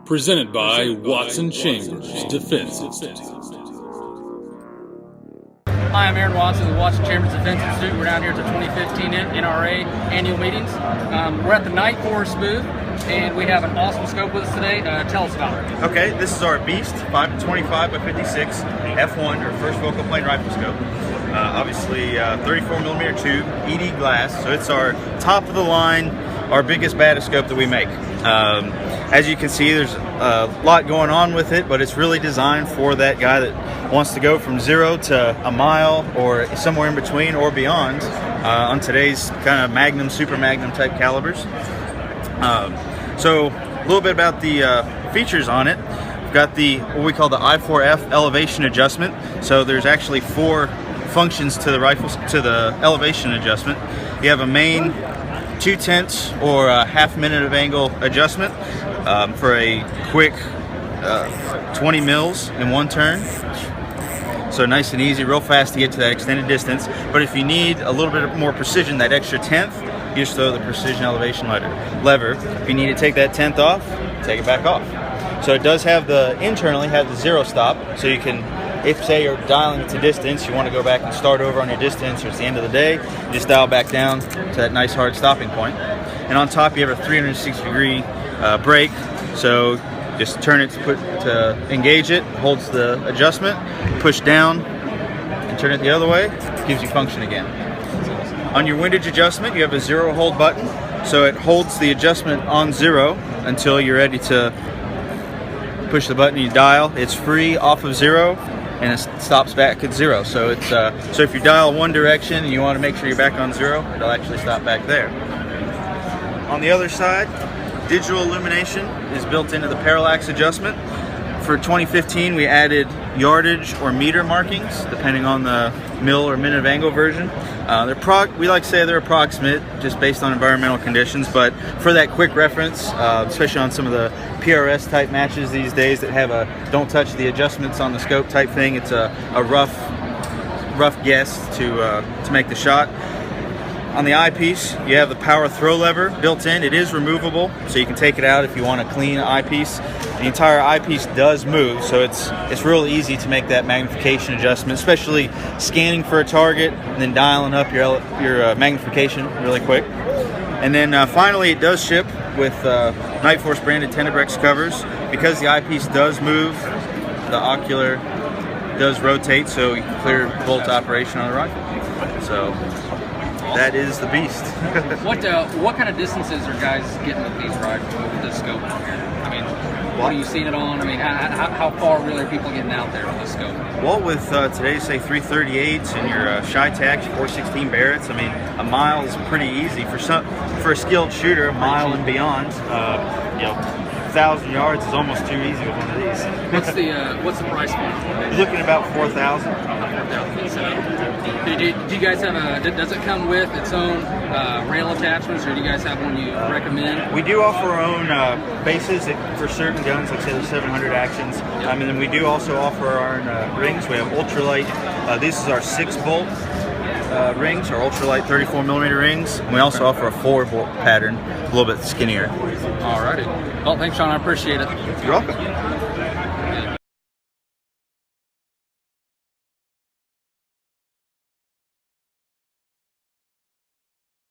Presented by Watson Chambers Defense Institute. Hi, I'm Aaron Watson with Watson Chambers Defense Institute. We're down here at the 2015 NRA annual meetings. We're at the Night Force booth, and we have an awesome scope with us today. Tell us about it. Okay, this is our Beast 25 by 56 F1 or first focal plane rifle scope. Obviously 34mm tube, ED glass, so it's our top of the line, our biggest, baddest scope that we make. As you can see, there's a lot going on with it, but it's really designed for that guy that wants to go from 0 to a mile or somewhere in between or beyond on today's kind of Magnum, Super Magnum type calibers. So a little bit about the features on it. We've got the what we call the I4F elevation adjustment. So there's actually 4 functions to the rifles, to the elevation adjustment. You have a main 2/10 or a half minute of angle adjustment for a quick 20 mils in one turn. So nice and easy, real fast to get to that extended distance. But if you need a little bit more precision, that extra 1/10, you just throw the precision elevation lever. If you need to take that 1/10 off, take it back off. So it does have internally have the 0 stop, so you can, if say you're dialing to distance, you want to go back and start over on your distance, or it's the end of the day, you just dial back down to that nice hard stopping point. And on top you have a 360-degree brake, so just turn it to engage it, holds the adjustment, push down, and turn it the other way, gives you function again. On your windage adjustment, you have a 0 hold button, so it holds the adjustment on 0 until you're ready to push the button, you dial. It's free off of 0, and it stops back at 0. So it's so if you dial one direction and you want to make sure you're back on 0, it'll actually stop back there. On the other side, digital illumination is built into the parallax adjustment. For 2015, we added yardage or meter markings, depending on the mil or minute of angle version. We like to say they're approximate, just based on environmental conditions, but for that quick reference, especially on some of the PRS type matches these days that have a don't touch the adjustments on the scope type thing, it's a rough guess to make the shot. On the eyepiece, you have the power throw lever built in. It is removable, so you can take it out if you want a clean eyepiece. The entire eyepiece does move, so it's real easy to make that magnification adjustment, especially scanning for a target and then dialing up your magnification really quick. And then finally, it does ship with Night Force branded Tenebrex covers. Because the eyepiece does move, the ocular does rotate, so you can clear bolt operation on the rifle. So that is the Beast. What kind of distances are guys getting with these rifles, with this scope here? I mean, what are you seeing it on? I mean, how far really are people getting out there with this scope? Well, with today's, say, 338s and your Chi-Tacs, 416 Barretts, I mean, a mile is pretty easy for a skilled shooter. A mile and beyond, 1,000 yards is almost too easy with one of these. What's the price point? You're looking at about 4,000. Do you guys have does it come with its own rail attachments, or do you guys have one you recommend? We do offer our own bases for certain guns, like say the 700 actions. And then we do also offer our own rings. We have ultralight. This is our 6-bolt rings, our ultralight 34mm rings. And we also offer a 4-bolt pattern, a little bit skinnier. Alrighty. Well, thanks, Sean. I appreciate it. You're welcome.